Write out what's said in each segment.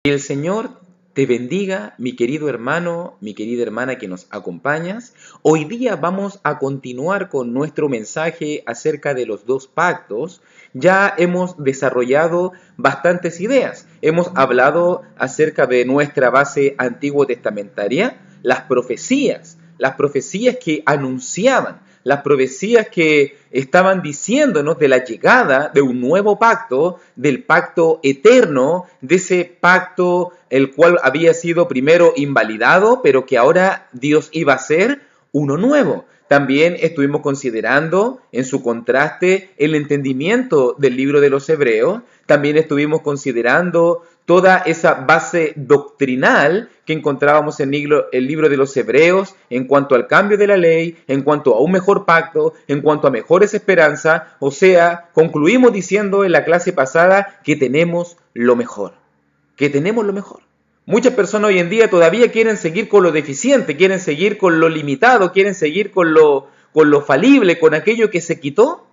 Que el Señor te bendiga, mi querido hermano, mi querida hermana que nos acompañas. Hoy día vamos a continuar con nuestro mensaje acerca de los dos pactos. Ya hemos desarrollado bastantes ideas. Hemos hablado acerca de nuestra base antiguo testamentaria, las profecías que anunciaban, las profecías que estaban diciéndonos de la llegada de un nuevo pacto, del pacto eterno, de ese pacto el cual había sido primero invalidado, pero que ahora Dios iba a hacer uno nuevo. También estuvimos considerando en su contraste el entendimiento del libro de los Hebreos. También estuvimos considerando toda esa base doctrinal que encontrábamos en el libro de los Hebreos en cuanto al cambio de la ley, en cuanto a un mejor pacto, en cuanto a mejores esperanzas. O sea, concluimos diciendo en la clase pasada que tenemos lo mejor. Que tenemos lo mejor. Muchas personas hoy en día todavía quieren seguir con lo deficiente, quieren seguir con lo limitado, quieren seguir con lo falible, con aquello que se quitó,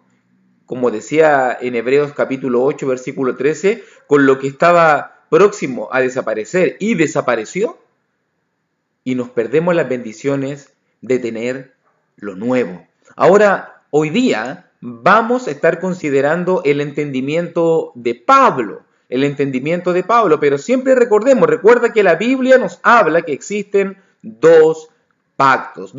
como decía en Hebreos capítulo 8, versículo 13, con lo que estaba próximo a desaparecer y desapareció, y nos perdemos las bendiciones de tener lo nuevo. Ahora, hoy día vamos a estar considerando el entendimiento de Pablo, pero siempre recuerda que la Biblia nos habla que existen dos pactos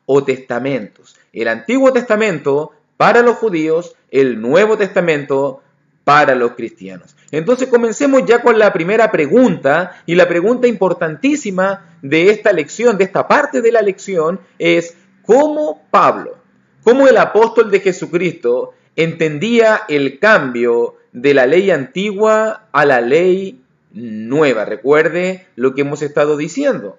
o testamentos. El Antiguo Testamento para los judíos, el Nuevo Testamento para los cristianos. Entonces comencemos ya con la primera pregunta, y la pregunta importantísima de esta lección, de esta parte de la lección, es ¿cómo Pablo, cómo el apóstol de Jesucristo entendía el cambio de la ley antigua a la ley nueva? Recuerde lo que hemos estado diciendo.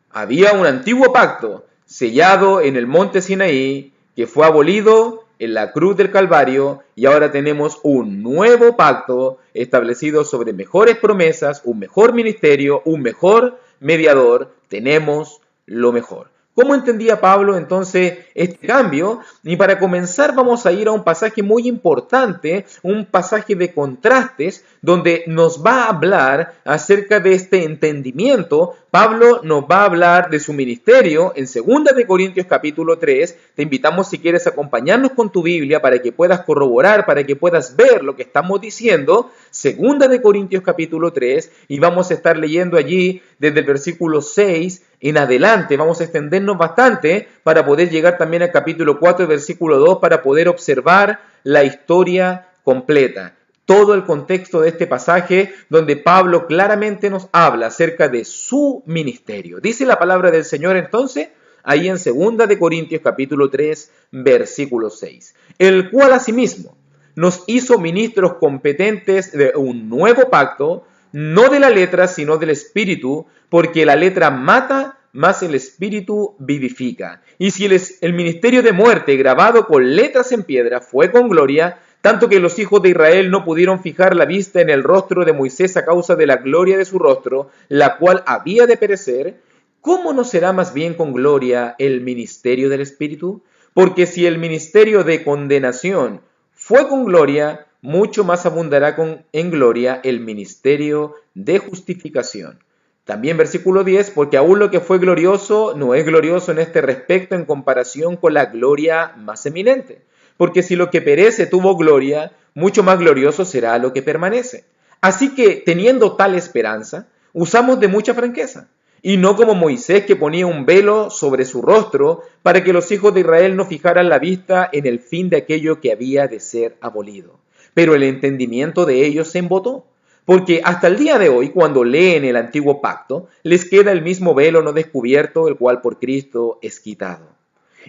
Había un antiguo pacto sellado en el monte Sinaí que fue abolido en la cruz del Calvario, y ahora tenemos un nuevo pacto establecido sobre mejores promesas, un mejor ministerio, un mejor mediador. Tenemos lo mejor. ¿Cómo entendía Pablo entonces este cambio? Y para comenzar vamos a ir a un pasaje muy importante, un pasaje de contrastes, donde nos va a hablar acerca de este entendimiento. Pablo nos va a hablar de su ministerio en 2 de Corintios capítulo 3. Te invitamos, si quieres, a acompañarnos con tu Biblia para que puedas corroborar, para que puedas ver lo que estamos diciendo. 2 de Corintios capítulo 3, y vamos a estar leyendo allí desde el versículo 6 en adelante. Vamos a extendernos bastante para poder llegar también al capítulo 4, versículo 2, para poder observar la historia completa. Todo el contexto de este pasaje donde Pablo claramente nos habla acerca de su ministerio. Dice la palabra del Señor entonces, ahí en 2 de Corintios capítulo 3, versículo 6. El cual asimismo nos hizo ministros competentes de un nuevo pacto, no de la letra, sino del Espíritu, porque la letra mata, mas el Espíritu vivifica. Y si el ministerio de muerte grabado con letras en piedra fue con gloria, tanto que los hijos de Israel no pudieron fijar la vista en el rostro de Moisés a causa de la gloria de su rostro, la cual había de perecer, ¿cómo no será más bien con gloria el ministerio del Espíritu? Porque si el ministerio de condenación fue con gloria, mucho más abundará en gloria el ministerio de justificación. También versículo 10, porque aún lo que fue glorioso no es glorioso en este respecto en comparación con la gloria más eminente. Porque si lo que perece tuvo gloria, mucho más glorioso será lo que permanece. Así que, teniendo tal esperanza, usamos de mucha franqueza, y no como Moisés, que ponía un velo sobre su rostro para que los hijos de Israel no fijaran la vista en el fin de aquello que había de ser abolido. Pero el entendimiento de ellos se embotó, porque hasta el día de hoy, cuando leen el antiguo pacto, les queda el mismo velo no descubierto, el cual por Cristo es quitado.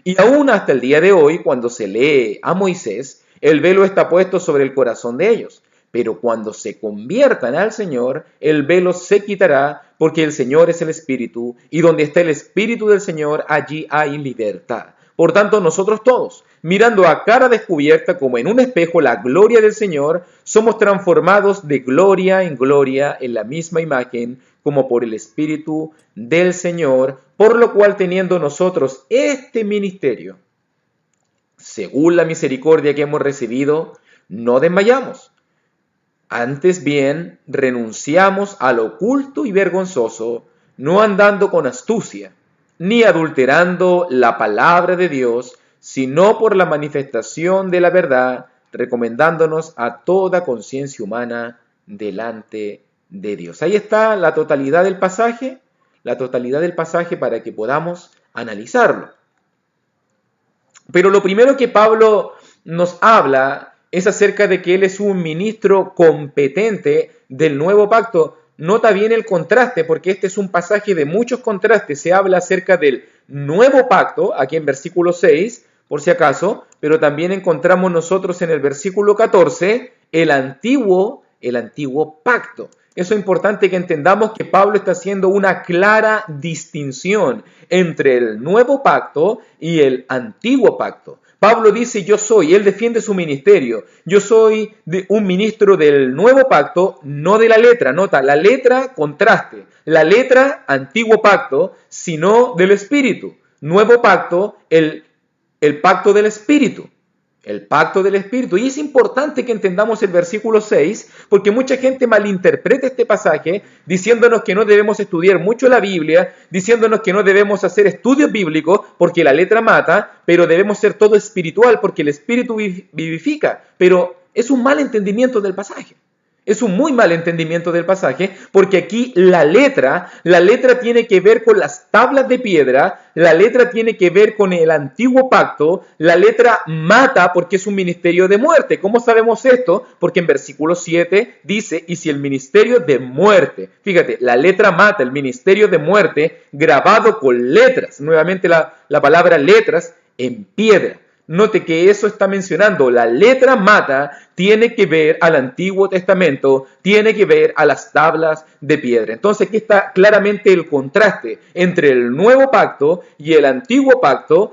Y aún hasta el día de hoy, cuando se lee a Moisés, el velo está puesto sobre el corazón de ellos. Pero cuando se conviertan al Señor, el velo se quitará, porque el Señor es el Espíritu, y donde está el Espíritu del Señor, allí hay libertad. Por tanto, nosotros todos, mirando a cara descubierta como en un espejo la gloria del Señor, somos transformados de gloria en gloria en la misma imagen, como por el Espíritu del Señor, por lo cual, teniendo nosotros este ministerio, según la misericordia que hemos recibido, no desmayamos, Antes bien, renunciamos al oculto y vergonzoso, no andando con astucia, ni adulterando la palabra de Dios, sino por la manifestación de la verdad, recomendándonos a toda conciencia humana delante de Dios. Ahí está la totalidad del pasaje para que podamos analizarlo. Pero lo primero que Pablo nos habla es acerca de que él es un ministro competente del nuevo pacto. Nota bien el contraste, porque este es un pasaje de muchos contrastes. Se habla acerca del nuevo pacto, aquí en versículo 6, por si acaso, pero también encontramos nosotros en el versículo 14 el antiguo pacto. Eso es importante que entendamos que Pablo está haciendo una clara distinción entre el nuevo pacto y el antiguo pacto. Pablo dice, él defiende su ministerio, yo soy un ministro del nuevo pacto, no de la letra. Nota, la letra contraste, la letra antiguo pacto, sino del espíritu. Nuevo pacto, el pacto del espíritu. El pacto del Espíritu. Y es importante que entendamos el versículo 6, porque mucha gente malinterpreta este pasaje diciéndonos que no debemos estudiar mucho la Biblia, diciéndonos que no debemos hacer estudios bíblicos porque la letra mata, pero debemos ser todo espiritual porque el Espíritu vivifica. Pero es un mal entendimiento del pasaje. Es un muy mal entendimiento del pasaje, porque aquí la letra tiene que ver con las tablas de piedra, la letra tiene que ver con el antiguo pacto, la letra mata porque es un ministerio de muerte. ¿Cómo sabemos esto? Porque en versículo 7 dice, y si el ministerio de muerte, fíjate, la letra mata, el ministerio de muerte, grabado con letras, nuevamente la palabra letras, en piedra. Note que eso está mencionando, la letra mata tiene que ver al Antiguo Testamento, tiene que ver a las tablas de piedra. Entonces aquí está claramente el contraste entre el nuevo pacto y el antiguo pacto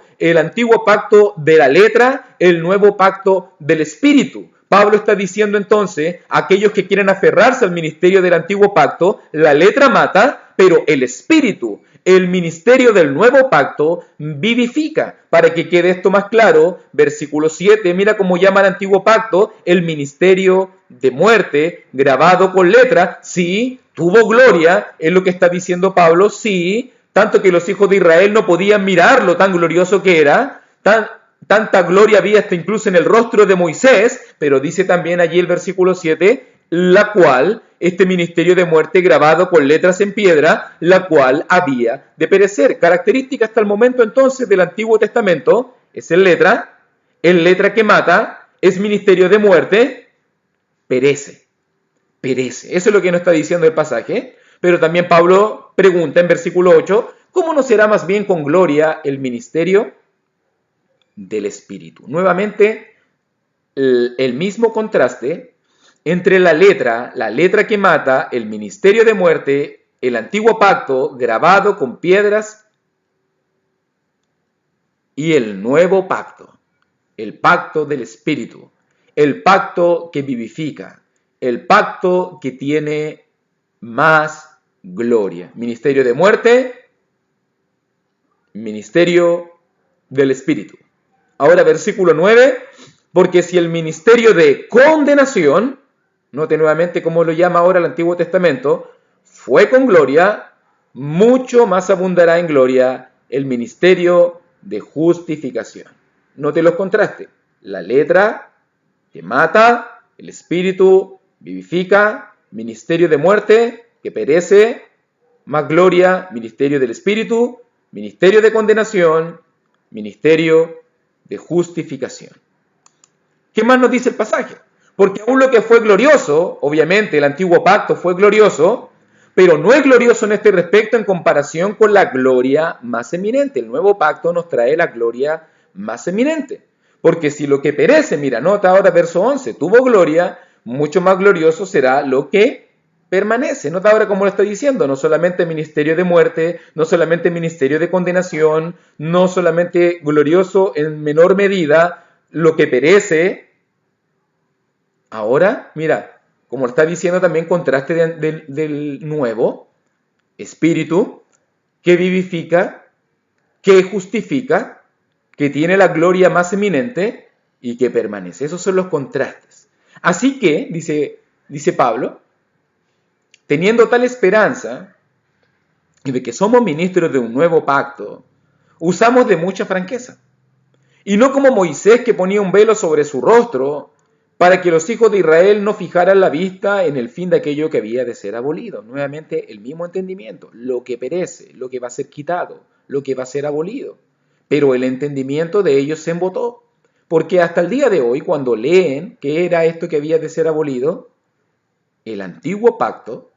de la letra, el nuevo pacto del espíritu. Pablo está diciendo entonces, aquellos que quieren aferrarse al ministerio del antiguo pacto, la letra mata, pero el espíritu, el ministerio del nuevo pacto vivifica. Para que quede esto más claro, versículo 7, mira cómo llama al antiguo pacto el ministerio de muerte, grabado con letra. Sí, tuvo gloria, es lo que está diciendo Pablo, sí, tanto que los hijos de Israel no podían mirarlo tan glorioso que era, tanta gloria había hasta incluso en el rostro de Moisés, pero dice también allí el versículo 7, la cual, este ministerio de muerte grabado con letras en piedra, la cual había de perecer. Característica hasta el momento entonces del Antiguo Testamento, es el letra que mata, es ministerio de muerte, perece. Eso es lo que nos está diciendo el pasaje, pero también Pablo pregunta en versículo 8, ¿cómo no será más bien con gloria el ministerio del Espíritu? Nuevamente, el mismo contraste entre la letra que mata, el ministerio de muerte, el antiguo pacto grabado con piedras y el nuevo pacto, el pacto del Espíritu, el pacto que vivifica, el pacto que tiene más gloria. Ministerio de muerte, ministerio del Espíritu. Ahora versículo 9, porque si el ministerio de condenación, note nuevamente cómo lo llama ahora el Antiguo Testamento, fue con gloria, mucho más abundará en gloria el ministerio de justificación. Note los contrastes. La letra que mata, el espíritu vivifica, ministerio de muerte que perece, más gloria, ministerio del espíritu, ministerio de condenación, ministerio de justificación. ¿Qué más nos dice el pasaje? Porque aún lo que fue glorioso, obviamente el antiguo pacto fue glorioso, pero no es glorioso en este respecto en comparación con la gloria más eminente. El nuevo pacto nos trae la gloria más eminente. Porque si lo que perece, mira, nota ahora verso 11, tuvo gloria, mucho más glorioso será lo que permanece. Nota ahora cómo lo está diciendo, no solamente ministerio de muerte, no solamente ministerio de condenación, no solamente glorioso en menor medida lo que perece. Ahora, mira, como está diciendo también, contraste del nuevo espíritu que vivifica, que justifica, que tiene la gloria más eminente y que permanece. Esos son los contrastes. Así que, dice dice Pablo, teniendo tal esperanza y de que somos ministros de un nuevo pacto, usamos de mucha franqueza. Y no como Moisés, que ponía un velo sobre su rostro para que los hijos de Israel no fijaran la vista en el fin de aquello que había de ser abolido. Nuevamente el mismo entendimiento, lo que perece, lo que va a ser quitado, lo que va a ser abolido. Pero el entendimiento de ellos se embotó, porque hasta el día de hoy, cuando leen qué era esto que había de ser abolido, el antiguo pacto,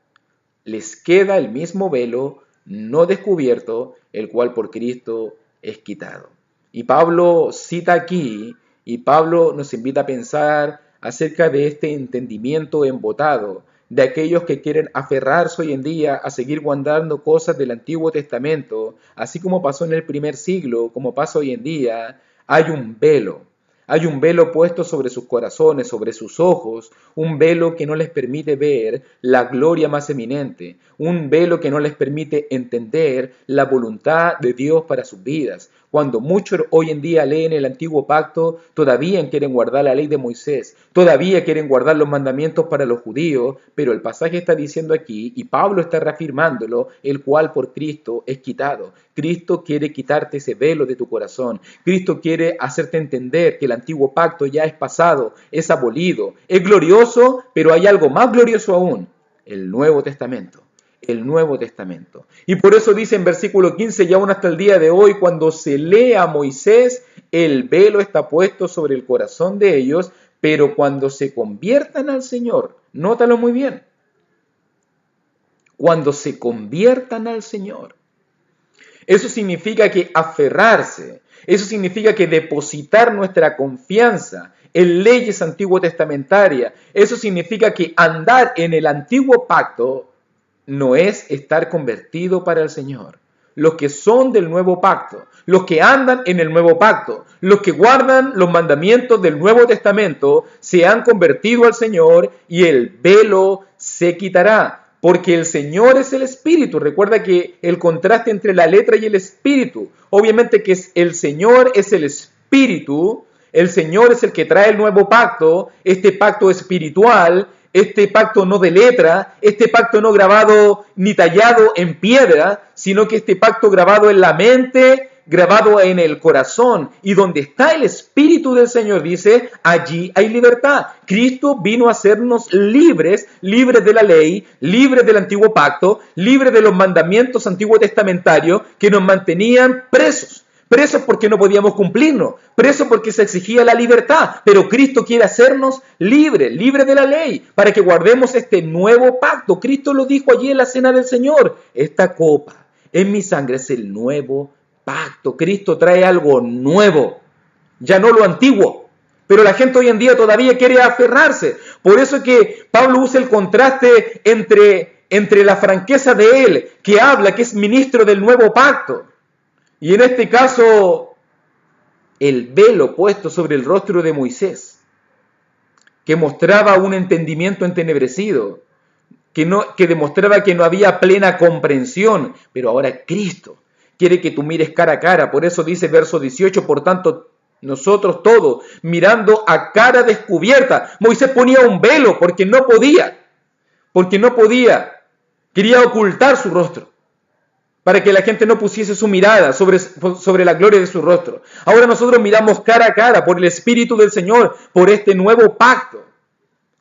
les queda el mismo velo no descubierto, el cual por Cristo es quitado. Y Pablo cita aquí, y Pablo nos invita a pensar acerca de este entendimiento embotado, de aquellos que quieren aferrarse hoy en día a seguir guardando cosas del Antiguo Testamento, así como pasó en el primer siglo, como pasa hoy en día. Hay un velo puesto sobre sus corazones, sobre sus ojos, un velo que no les permite ver la gloria más eminente, un velo que no les permite entender la voluntad de Dios para sus vidas. Cuando muchos hoy en día leen el Antiguo Pacto, todavía quieren guardar la ley de Moisés, todavía quieren guardar los mandamientos para los judíos, pero el pasaje está diciendo aquí, y Pablo está reafirmándolo, el cual por Cristo es quitado. Cristo quiere quitarte ese velo de tu corazón. Cristo quiere hacerte entender que el Antiguo Pacto ya es pasado, es abolido, es glorioso, pero hay algo más glorioso aún, el Nuevo Testamento. El Nuevo Testamento. Y por eso dice en versículo 15, y aún hasta el día de hoy, cuando se lee a Moisés, el velo está puesto sobre el corazón de ellos, pero cuando se conviertan al Señor, nótalo muy bien, cuando se conviertan al Señor, eso significa que aferrarse, eso significa que depositar nuestra confianza en leyes antiguo testamentarias, eso significa que andar en el antiguo pacto no es estar convertido para el Señor. Los que son del nuevo pacto, los que andan en el nuevo pacto, los que guardan los mandamientos del Nuevo Testamento, se han convertido al Señor y el velo se quitará. Porque el Señor es el Espíritu. Recuerda que el contraste entre la letra y el Espíritu, obviamente que el Señor es el Espíritu, el Señor es el que trae el nuevo pacto, este pacto espiritual, este pacto no de letra, este pacto no grabado ni tallado en piedra, sino que este pacto grabado en la mente, grabado en el corazón. Y donde está el Espíritu del Señor, dice, allí hay libertad. Cristo vino a hacernos libres, libres de la ley, libres del antiguo pacto, libres de los mandamientos antiguo testamentarios que nos mantenían presos. Presos porque no podíamos cumplirnos, presos porque se exigía la libertad, pero Cristo quiere hacernos libres, libres de la ley, para que guardemos este nuevo pacto. Cristo lo dijo allí en la cena del Señor, esta copa en mi sangre es el nuevo pacto. Cristo trae algo nuevo, ya no lo antiguo, pero la gente hoy en día todavía quiere aferrarse. Por eso es que Pablo usa el contraste entre la franqueza de él, que habla, que es ministro del nuevo pacto, y en este caso, el velo puesto sobre el rostro de Moisés, que mostraba un entendimiento entenebrecido, que demostraba que no había plena comprensión, pero ahora Cristo quiere que tú mires cara a cara. Por eso dice verso 18, por tanto, nosotros todos, mirando a cara descubierta. Moisés ponía un velo porque no podía, quería ocultar su rostro, para que la gente no pusiese su mirada sobre la gloria de su rostro. Ahora nosotros miramos cara a cara por el Espíritu del Señor, por este nuevo pacto,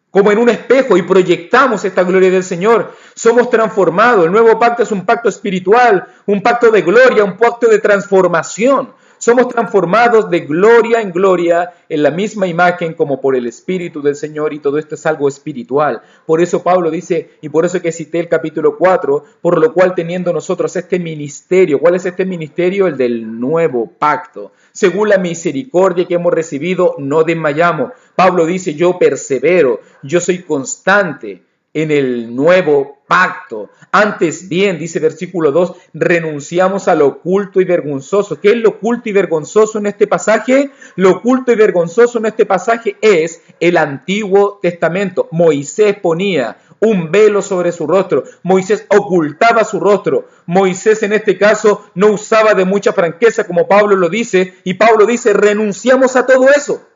como en un espejo, y proyectamos esta gloria del Señor. Somos transformados. El nuevo pacto es un pacto espiritual, un pacto de gloria, un pacto de transformación. Somos transformados de gloria en gloria en la misma imagen como por el Espíritu del Señor, y todo esto es algo espiritual. Por eso Pablo dice, y por eso que cité el capítulo 4, por lo cual teniendo nosotros este ministerio. ¿Cuál es este ministerio? El del nuevo pacto. Según la misericordia que hemos recibido, no desmayamos. Pablo dice, yo persevero, yo soy constante en el nuevo pacto. Antes bien, dice versículo 2, renunciamos a lo oculto y vergonzoso. ¿Qué es lo oculto y vergonzoso en este pasaje? Lo oculto y vergonzoso en este pasaje es el Antiguo Testamento. Moisés ponía un velo sobre su rostro. Moisés ocultaba su rostro. Moisés en este caso no usaba de mucha franqueza, como Pablo lo dice, y Pablo dice, renunciamos a todo eso.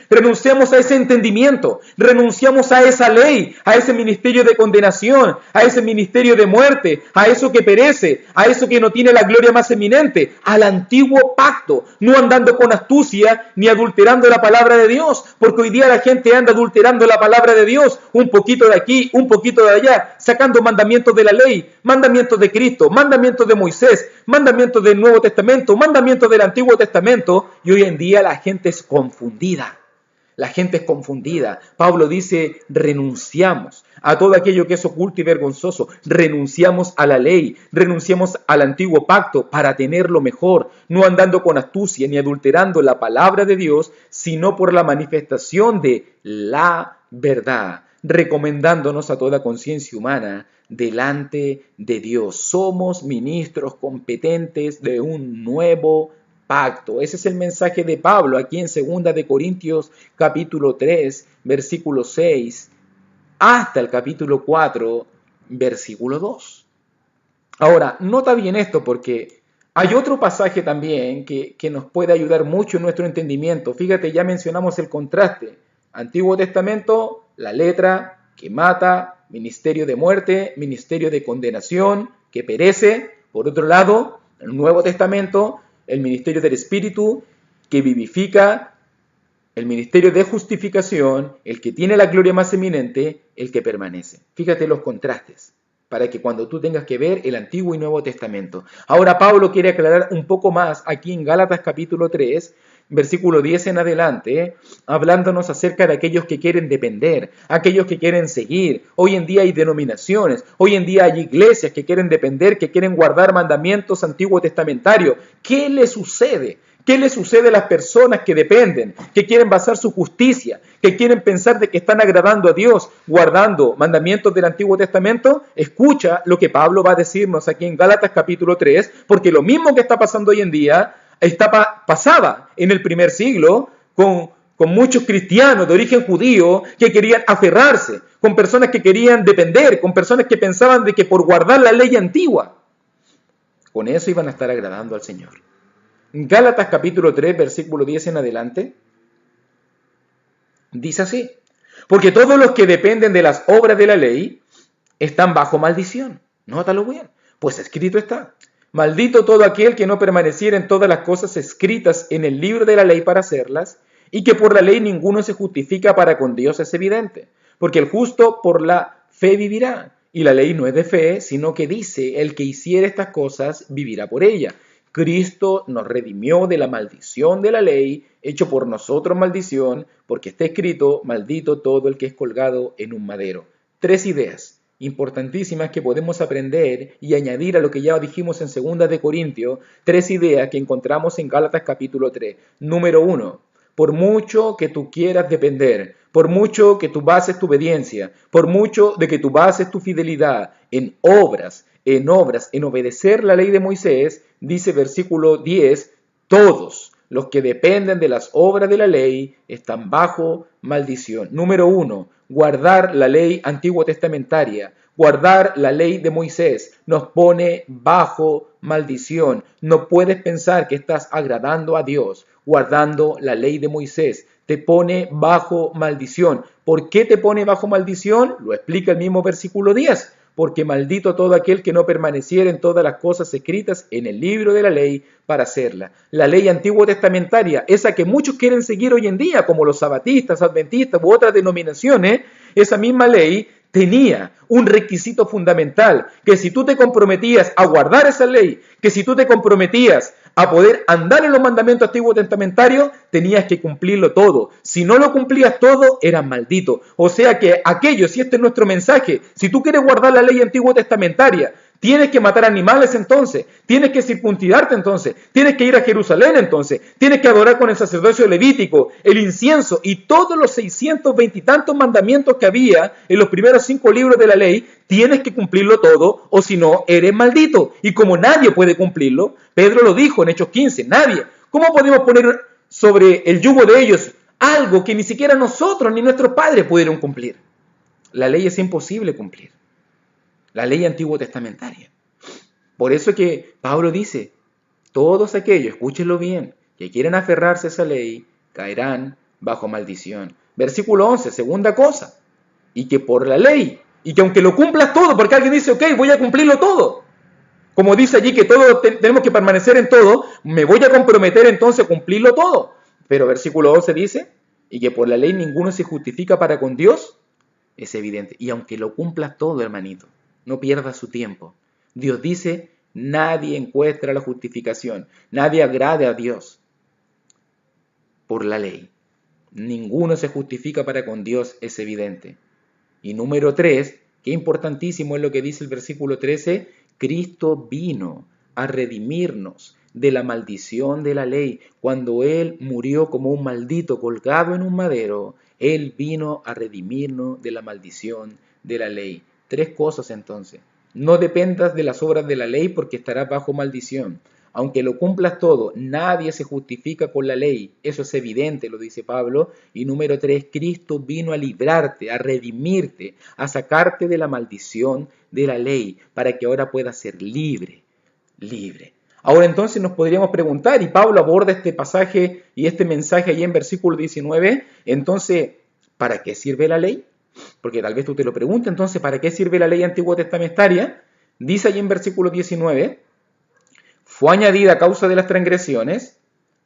renunciamos a ese entendimiento, renunciamos a esa ley, a ese ministerio de condenación, a ese ministerio de muerte, a eso que perece, a eso que no tiene la gloria más eminente, al antiguo pacto, no andando con astucia ni adulterando la palabra de Dios, porque hoy día la gente anda adulterando la palabra de Dios, un poquito de aquí, un poquito de allá, sacando mandamientos de la ley, mandamientos de Cristo, mandamientos de Moisés, mandamientos del Nuevo Testamento, mandamientos del Antiguo Testamento, y hoy en día la gente es confundida. La gente es confundida. Pablo dice, renunciamos a todo aquello que es oculto y vergonzoso. Renunciamos a la ley, renunciamos al antiguo pacto para tenerlo mejor, no andando con astucia ni adulterando la palabra de Dios, sino por la manifestación de la verdad, recomendándonos a toda conciencia humana delante de Dios. Somos ministros competentes de un nuevo pacto. Ese es el mensaje de Pablo aquí en 2 de Corintios capítulo 3, versículo 6, hasta el capítulo 4, versículo 2. Ahora, nota bien esto porque hay otro pasaje también que nos puede ayudar mucho en nuestro entendimiento. Fíjate, ya mencionamos el contraste. Antiguo Testamento, la letra que mata, ministerio de muerte, ministerio de condenación, que perece. Por otro lado, el Nuevo Testamento, el ministerio del Espíritu, que vivifica, el ministerio de justificación, el que tiene la gloria más eminente, el que permanece. Fíjate los contrastes, para que cuando tú tengas que ver el Antiguo y Nuevo Testamento. Ahora Pablo quiere aclarar un poco más aquí en Gálatas capítulo 3, versículo 10 en adelante, hablándonos acerca de aquellos que quieren depender, aquellos que quieren seguir. Hoy en día hay denominaciones, hoy en día hay iglesias que quieren depender, que quieren guardar mandamientos antiguos testamentarios. ¿Qué le sucede? ¿Qué le sucede a las personas que dependen, que quieren basar su justicia, que quieren pensar de que están agradando a Dios, guardando mandamientos del Antiguo Testamento? Escucha lo que Pablo va a decirnos aquí en Gálatas capítulo 3, porque lo mismo que está pasando hoy en día pasaba en el primer siglo con muchos cristianos de origen judío que querían aferrarse, con personas que querían depender, con personas que pensaban de que por guardar la ley antigua, con eso iban a estar agradando al Señor. Gálatas capítulo 3, versículo 10 en adelante, dice así: porque todos los que dependen de las obras de la ley están bajo maldición. Nótalo bien, pues escrito está: maldito todo aquel que no permaneciera en todas las cosas escritas en el libro de la ley para hacerlas, y que por la ley ninguno se justifica para con Dios es evidente, porque el justo por la fe vivirá, y la ley no es de fe, sino que dice: el que hiciere estas cosas vivirá por ella. Cristo nos redimió de la maldición de la ley, hecho por nosotros maldición, porque está escrito: maldito todo el que es colgado en un madero. 3 ideas importantísimas que podemos aprender y añadir a lo que ya dijimos en 2 de Corintios, 3 ideas que encontramos en Gálatas capítulo 3. Número 1, por mucho que tú quieras depender, por mucho que tú bases tu obediencia, por mucho de que tú bases tu fidelidad en obras, en obedecer la ley de Moisés, dice versículo 10, todos los que dependen de las obras de la ley están bajo maldición. Número 1, guardar la ley antiguo testamentaria, guardar la ley de Moisés nos pone bajo maldición. No puedes pensar que estás agradando a Dios guardando la ley de Moisés. Te pone bajo maldición. ¿Por qué te pone bajo maldición? Lo explica el mismo versículo 10. Porque maldito todo aquel que no permaneciera en todas las cosas escritas en el libro de la ley para hacerla. La ley antiguo testamentaria, esa que muchos quieren seguir hoy en día, como los sabatistas, adventistas u otras denominaciones, esa misma ley tenía un requisito fundamental, que si tú te comprometías a guardar esa ley, que si tú te comprometías a poder andar en los mandamientos antiguos testamentarios, tenías que cumplirlo todo. Si no lo cumplías todo, eras maldito. O sea que aquellos, y este es nuestro mensaje, si tú quieres guardar la ley antiguo testamentaria, tienes que matar animales entonces, tienes que circuncidarte entonces, tienes que ir a Jerusalén entonces, tienes que adorar con el sacerdocio levítico, el incienso y todos los 620 y tantos mandamientos que había en los primeros 5 libros de la ley, tienes que cumplirlo todo o si no, eres maldito. Y como nadie puede cumplirlo, Pedro lo dijo en Hechos 15, nadie. ¿Cómo podemos poner sobre el yugo de ellos algo que ni siquiera nosotros ni nuestros padres pudieron cumplir? La ley es imposible cumplir. La ley antiguo testamentaria. Por eso que Pablo dice, todos aquellos, escúchenlo bien, que quieren aferrarse a esa ley, caerán bajo maldición. Versículo 11, segunda cosa, y que por la ley, y que aunque lo cumplas todo, porque alguien dice, ok, voy a cumplirlo todo, como dice allí que todo tenemos que permanecer en todo, me voy a comprometer entonces a cumplirlo todo. Pero versículo 11 dice, y que por la ley ninguno se justifica para con Dios, es evidente. Y aunque lo cumplas todo, hermanito, no pierdas su tiempo. Dios dice, nadie encuentra la justificación, nadie agrade a Dios por la ley. Ninguno se justifica para con Dios, es evidente. Y número 3, que importantísimo es lo que dice el versículo 13, Cristo vino a redimirnos de la maldición de la ley. Cuando Él murió como un maldito colgado en un madero, Él vino a redimirnos de la maldición de la ley. 3 cosas entonces. No dependas de las obras de la ley porque estarás bajo maldición. Aunque lo cumplas todo, nadie se justifica con la ley. Eso es evidente, lo dice Pablo. Y número 3, Cristo vino a librarte, a redimirte, a sacarte de la maldición de la ley, para que ahora puedas ser libre, libre. Ahora entonces nos podríamos preguntar, y Pablo aborda este pasaje y este mensaje ahí en versículo 19, entonces, ¿para qué sirve la ley? Porque tal vez tú te lo preguntes, entonces, ¿para qué sirve la ley antiguo testamentaria? Dice ahí en versículo 19, fue añadida a causa de las transgresiones,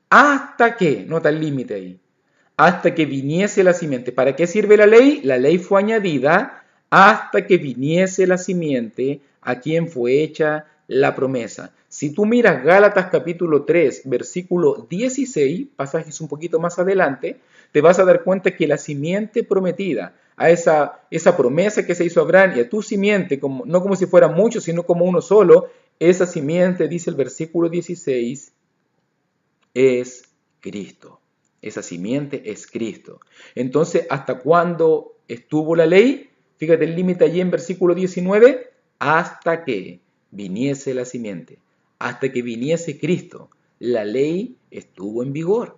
hasta que, nota el límite ahí, hasta que viniese la simiente. ¿Para qué sirve la ley? La ley fue añadida hasta que viniese la simiente a quien fue hecha la promesa. Si tú miras Gálatas capítulo 3, versículo 16, pasajes un poquito más adelante, te vas a dar cuenta que la simiente prometida, a esa promesa que se hizo a Abraham y a tu simiente, no como si fueran muchos, sino como uno solo, esa simiente, dice el versículo 16, es Cristo. Esa simiente es Cristo. Entonces, ¿hasta cuándo estuvo la ley? Fíjate el límite allí en versículo 19, hasta que viniese la simiente, hasta que viniese Cristo. La ley estuvo en vigor.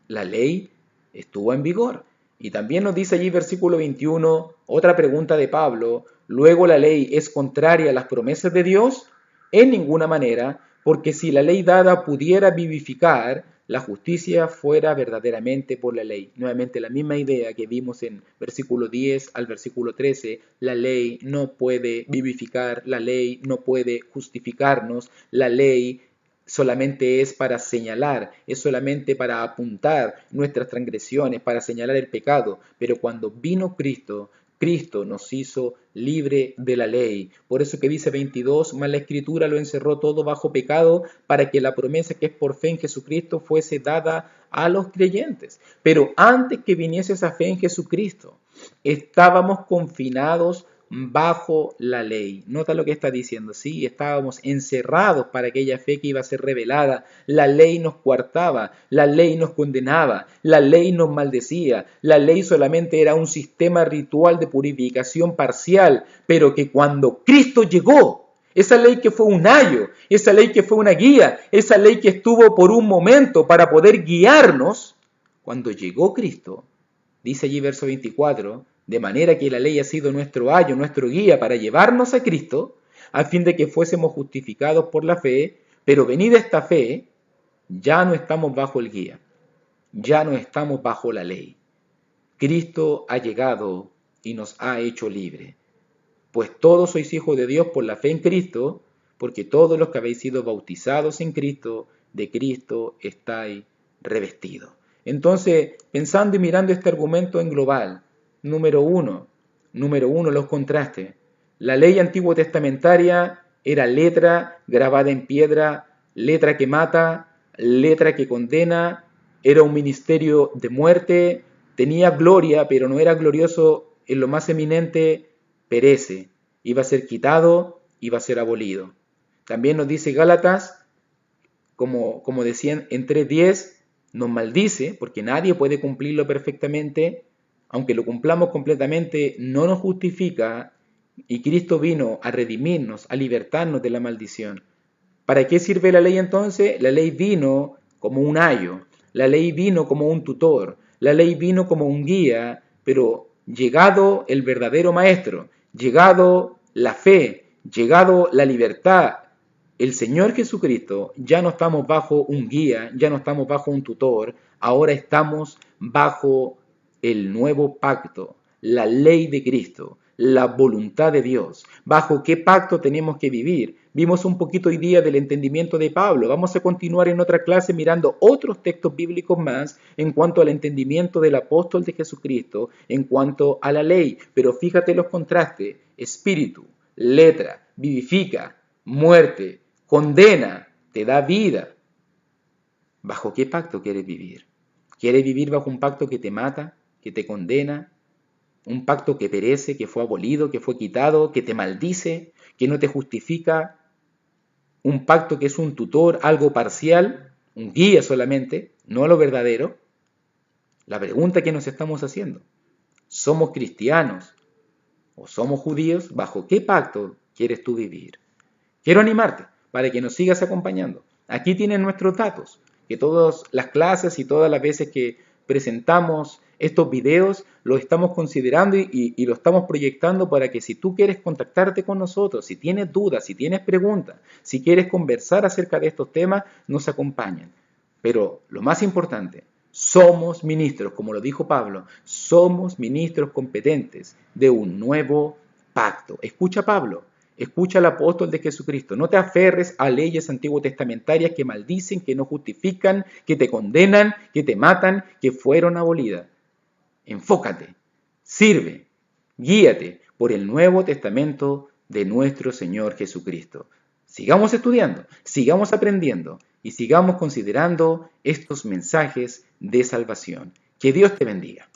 La ley estuvo en vigor. Y también nos dice allí versículo 21, otra pregunta de Pablo, ¿luego la ley es contraria a las promesas de Dios? En ninguna manera, porque si la ley dada pudiera vivificar, la justicia fuera verdaderamente por la ley. Nuevamente la misma idea que vimos en versículo 10 al versículo 13, la ley no puede vivificar, la ley no puede justificarnos, la ley solamente es para señalar, es solamente para apuntar nuestras transgresiones, para señalar el pecado. Pero cuando vino Cristo, Cristo nos hizo libre de la ley. Por eso que dice 22, mas la Escritura lo encerró todo bajo pecado para que la promesa que es por fe en Jesucristo fuese dada a los creyentes. Pero antes que viniese esa fe en Jesucristo, estábamos confinados bajo la ley. Nota lo que está diciendo, sí, estábamos encerrados para aquella fe que iba a ser revelada. La ley nos coartaba, la ley nos condenaba, la ley nos maldecía. La ley solamente era un sistema ritual de purificación parcial, pero que cuando Cristo llegó, esa ley que fue un ayo, esa ley que fue una guía, esa ley que estuvo por un momento para poder guiarnos, cuando llegó Cristo, dice allí verso 24, de manera que la ley ha sido nuestro ayo, nuestro guía para llevarnos a Cristo, a fin de que fuésemos justificados por la fe, pero venida esta fe, ya no estamos bajo el guía, ya no estamos bajo la ley. Cristo ha llegado y nos ha hecho libre. Pues todos sois hijos de Dios por la fe en Cristo, porque todos los que habéis sido bautizados en Cristo, de Cristo estáis revestidos. Entonces, pensando y mirando este argumento en global, número uno, los contrastes. La ley antiguo testamentaria era letra grabada en piedra, letra que mata, letra que condena, era un ministerio de muerte, tenía gloria, pero no era glorioso en lo más eminente, perece, iba a ser quitado, iba a ser abolido. También nos dice Gálatas, como decían en 3:10, nos maldice, porque nadie puede cumplirlo perfectamente, aunque lo cumplamos completamente, no nos justifica, y Cristo vino a redimirnos, a libertarnos de la maldición. ¿Para qué sirve la ley entonces? La ley vino como un ayo, la ley vino como un tutor, la ley vino como un guía, pero llegado el verdadero maestro, llegado la fe, llegado la libertad, el Señor Jesucristo, ya no estamos bajo un guía, ya no estamos bajo un tutor, ahora estamos bajo el nuevo pacto, la ley de Cristo, la voluntad de Dios. ¿Bajo qué pacto tenemos que vivir? Vimos un poquito hoy día del entendimiento de Pablo. Vamos a continuar en otra clase mirando otros textos bíblicos más en cuanto al entendimiento del apóstol de Jesucristo, en cuanto a la ley. Pero fíjate los contrastes. Espíritu, letra, vivifica, muerte, condena, te da vida. ¿Bajo qué pacto quieres vivir? ¿Quieres vivir bajo un pacto que te mata, que te condena? Un pacto que perece, que fue abolido, que fue quitado, que te maldice, que no te justifica. Un pacto que es un tutor, algo parcial, un guía solamente, no lo verdadero. La pregunta que nos estamos haciendo, ¿somos cristianos o somos judíos? ¿Bajo qué pacto quieres tú vivir? Quiero animarte para que nos sigas acompañando. Aquí tienen nuestros datos, que todas las clases y todas las veces que presentamos estos videos lo estamos considerando y lo estamos proyectando para que si tú quieres contactarte con nosotros, si tienes dudas, si tienes preguntas, si quieres conversar acerca de estos temas, nos acompañen. Pero lo más importante, somos ministros, como lo dijo Pablo, somos ministros competentes de un nuevo pacto. Escucha a Pablo. Escucha al apóstol de Jesucristo. No te aferres a leyes antiguo testamentarias que maldicen, que no justifican, que te condenan, que te matan, que fueron abolidas. Enfócate, sirve, guíate por el Nuevo Testamento de nuestro Señor Jesucristo. Sigamos estudiando, sigamos aprendiendo y sigamos considerando estos mensajes de salvación. Que Dios te bendiga.